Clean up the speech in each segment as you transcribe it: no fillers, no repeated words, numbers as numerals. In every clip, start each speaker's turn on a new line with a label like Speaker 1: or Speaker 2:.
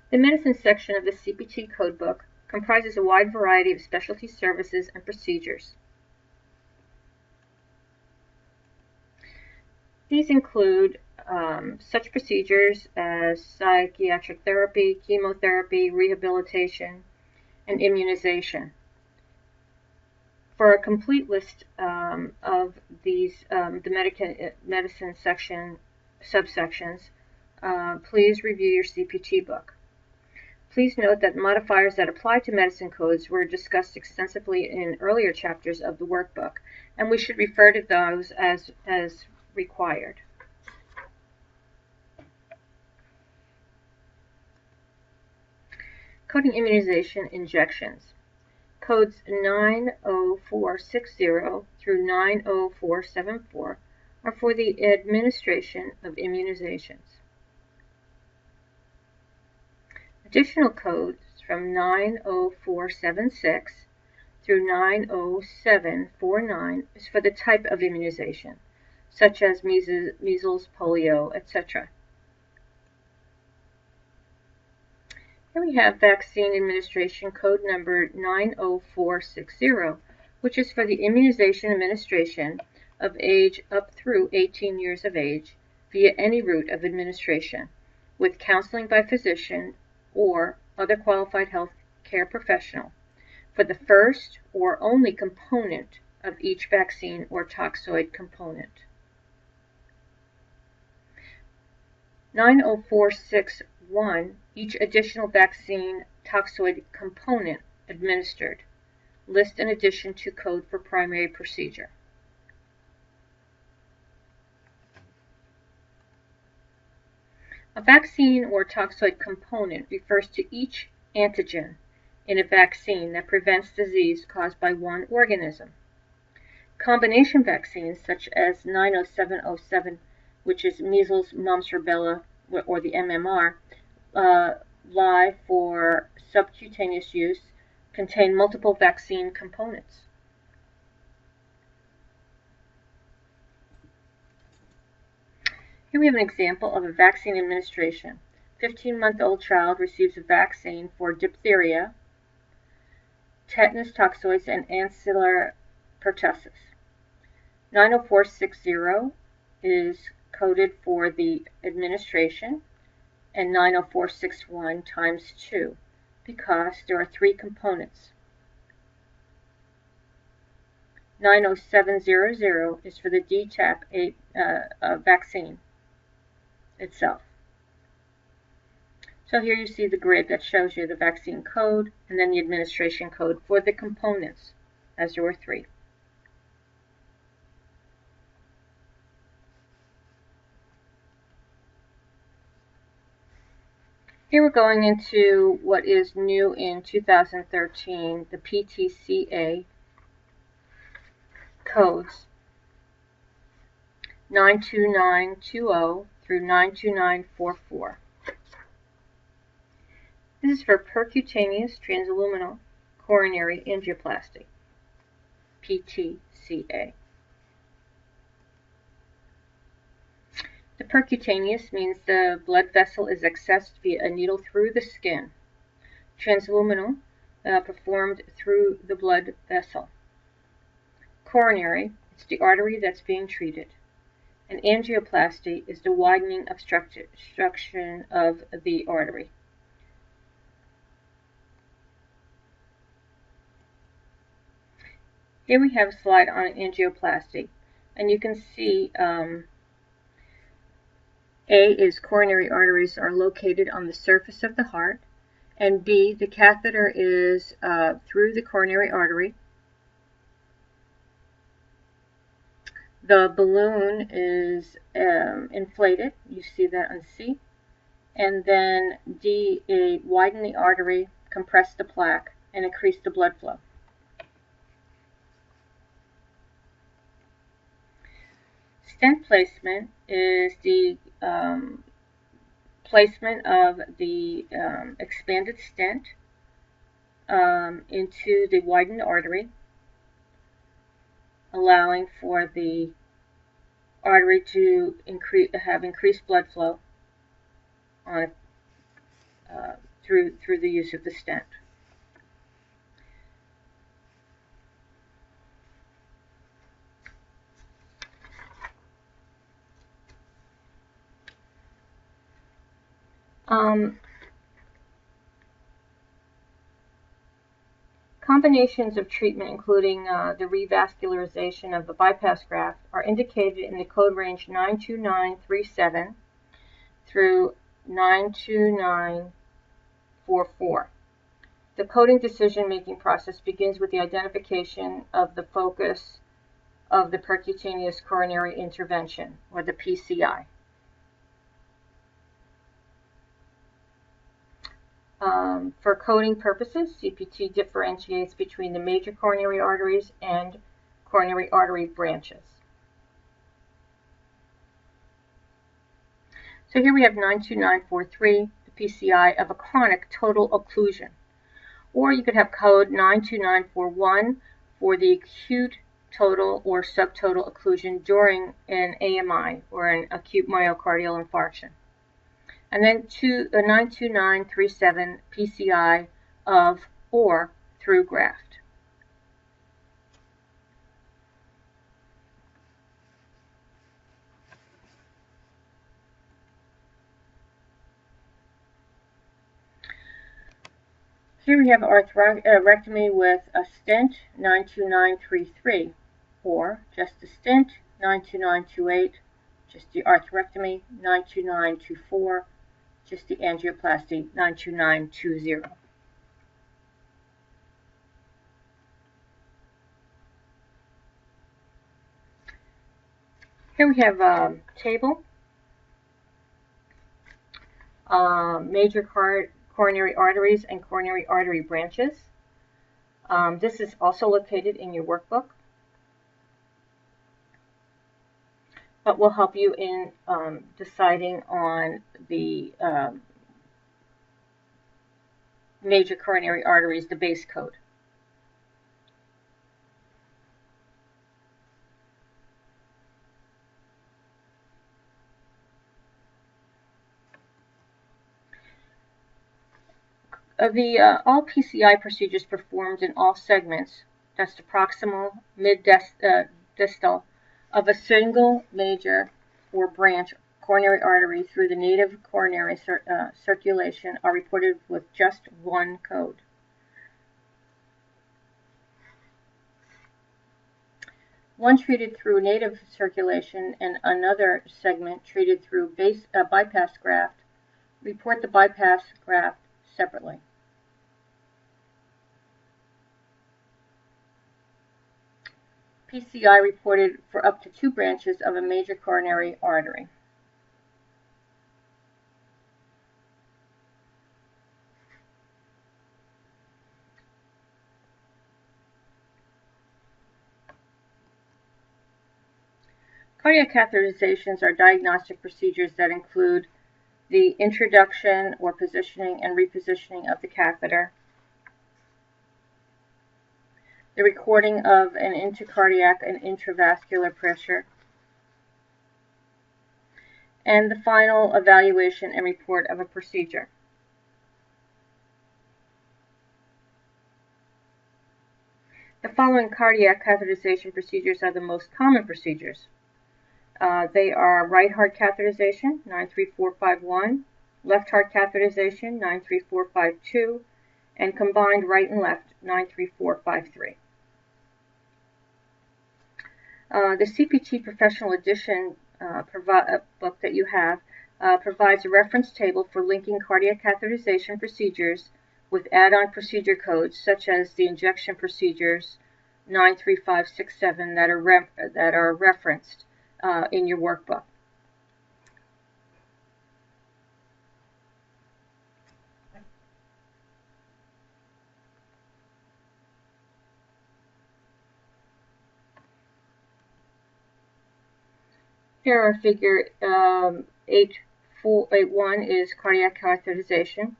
Speaker 1: The medicine section of the CPT codebook comprises a wide variety of specialty services and procedures. These include such procedures as psychiatric therapy, chemotherapy, rehabilitation, and immunization. For a complete list of these, the medicine section subsections, please review your CPT book. Please note that modifiers that apply to medicine codes were discussed extensively in earlier chapters of the workbook, and we should refer to those as required. Coding immunization injections. Codes 90460 through 90474 are for the administration of immunizations. Additional codes from 90476 through 90749 is for the type of immunization, such as measles, polio, etc. Here we have vaccine administration code number 90460, which is for the immunization administration of age up through 18 years of age via any route of administration, with counseling by physician or other qualified health care professional for the first or only component of each vaccine or toxoid component. 90461, each additional vaccine toxoid component administered. List in addition to code for primary procedure. A vaccine or toxoid component refers to each antigen in a vaccine that prevents disease caused by one organism. Combination vaccines such as 90707, which is measles, mumps, rubella, or the MMR, live for subcutaneous use, contain multiple vaccine components. Here we have an example of a vaccine administration. 15-month-old child receives a vaccine for diphtheria, tetanus toxoids, and ancillary pertussis. 90460 is coded for the administration, and 90461 times 2, because there are 3 components. 90700 is for the DTaP vaccine itself. So here you see the grid that shows you the vaccine code and then the administration code for the components, as there were 3. Here we're going into what is new in 2013, the PTCA codes 92920 through 92944. This is for percutaneous transluminal coronary angioplasty, PTCA. The percutaneous means the blood vessel is accessed via a needle through the skin. Transluminal, performed through the blood vessel. Coronary, it's the artery that's being treated. And angioplasty is the widening obstruction of the artery. Here we have a slide on angioplasty, and you can see A is coronary arteries are located on the surface of the heart, and B, the catheter is through the coronary artery. The balloon is inflated, you see that on C, and then D, widen the artery, compress the plaque, and increase the blood flow. Stent placement is the placement of the expanded stent into the widened artery, allowing for the artery to have increased blood flow through the use of the stent. Combinations of treatment, including the revascularization of the bypass graft, are indicated in the code range 92937 through 92944. The coding decision-making process begins with the identification of the focus of the percutaneous coronary intervention, or the PCI. For coding purposes, CPT differentiates between the major coronary arteries and coronary artery branches. So here we have 92943, the PCI of a chronic total occlusion. Or you could have code 92941 for the acute total or subtotal occlusion during an AMI, or an acute myocardial infarction. And then 92937 PCI of or through graft. Here we have atherectomy with a stent, 92933, or just the stent, 92928, just the atherectomy, 92924, just the angioplasty, 92920. Here we have a table, major coronary arteries and coronary artery branches. This is also located in your workbook, but will help you in deciding on the major coronary arteries, the base code. All PCI procedures performed in all segments, that's the proximal, mid-distal, of a single major or branch coronary artery through the native coronary circulation are reported with just one code. One treated through native circulation and another segment treated through bypass graft report the bypass graft separately. PCI reported for up to 2 branches of a major coronary artery. Cardiac catheterizations are diagnostic procedures that include the introduction or positioning and repositioning of the catheter, the recording of an intracardiac and intravascular pressure, and the final evaluation and report of a procedure. The following cardiac catheterization procedures are the most common procedures. They are right heart catheterization, 93451, left heart catheterization, 93452, and combined right and left, 93453. The CPT Professional Edition book that you have provides a reference table for linking cardiac catheterization procedures with add-on procedure codes, such as the injection procedures 93567 that are referenced in your workbook. Here are figure 8481 is cardiac catheterization.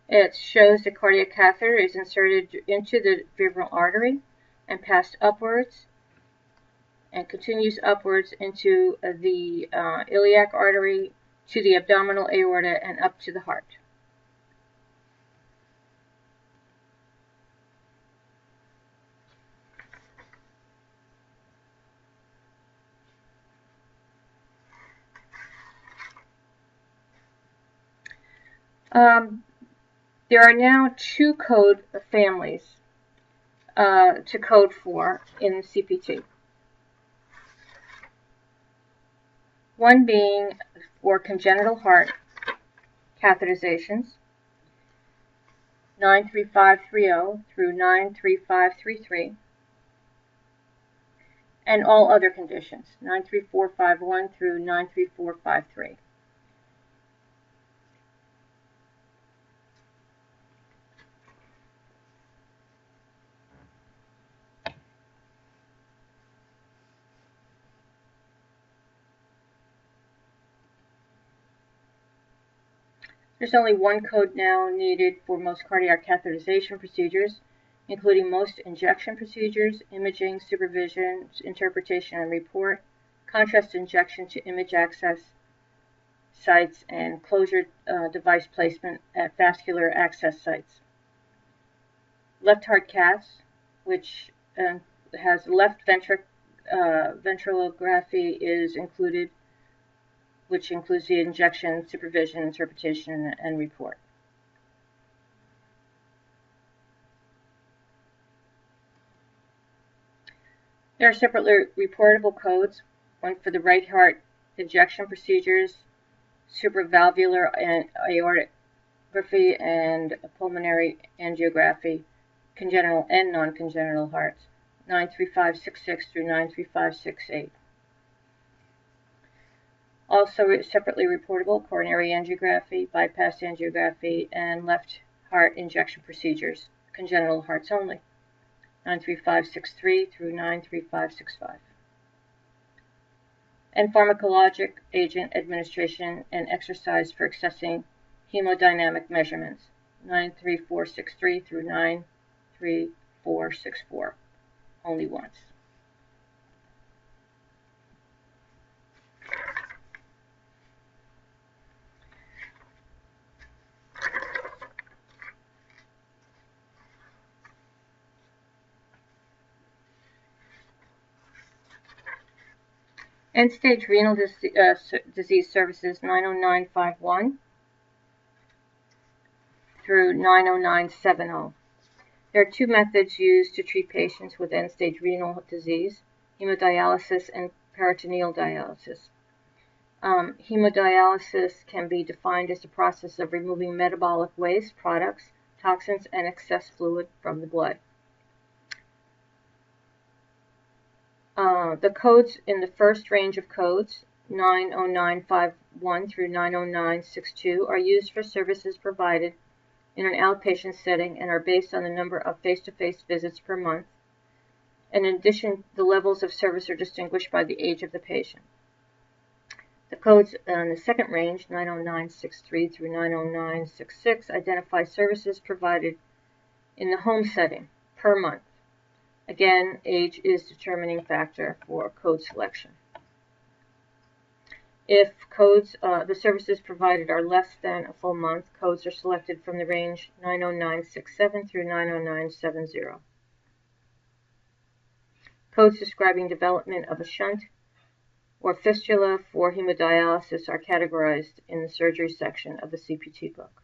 Speaker 1: It shows the cardiac catheter is inserted into the vibral artery and passed upwards and continues upwards into the iliac artery, to the abdominal aorta, and up to the heart. There are now 2 code families to code for in CPT. One being for congenital heart catheterizations, 93530 through 93533, and all other conditions, 93451 through 93453. There's only one code now needed for most cardiac catheterization procedures, including most injection procedures, imaging, supervision, interpretation, and report, contrast injection to image access sites, and closure device placement at vascular access sites. Left heart caths, which has left ventriculography, is included, which includes the injection, supervision, interpretation, and report. There are separately reportable codes, one for the right heart ejection procedures, supravalvular and aortography, and pulmonary angiography, congenital and non-congenital hearts, 93566 through 93568. Also separately reportable coronary angiography, bypass angiography, and left heart injection procedures, congenital hearts only, 93563 through 93565. And pharmacologic agent administration and exercise for accessing hemodynamic measurements, 93463 through 93464, only once. End-stage renal disease services, 90951 through 90970. There are 2 methods used to treat patients with end-stage renal disease, hemodialysis and peritoneal dialysis. Hemodialysis can be defined as the process of removing metabolic waste, products, toxins, and excess fluid from the blood. The codes in the first range of codes, 90951 through 90962, are used for services provided in an outpatient setting and are based on the number of face-to-face visits per month. And in addition, the levels of service are distinguished by the age of the patient. The codes in the second range, 90963 through 90966, identify services provided in the home setting per month. Again, age is a determining factor for code selection. If the services provided are less than a full month, codes are selected from the range 90967 through 90970. Codes describing development of a shunt or fistula for hemodialysis are categorized in the surgery section of the CPT book.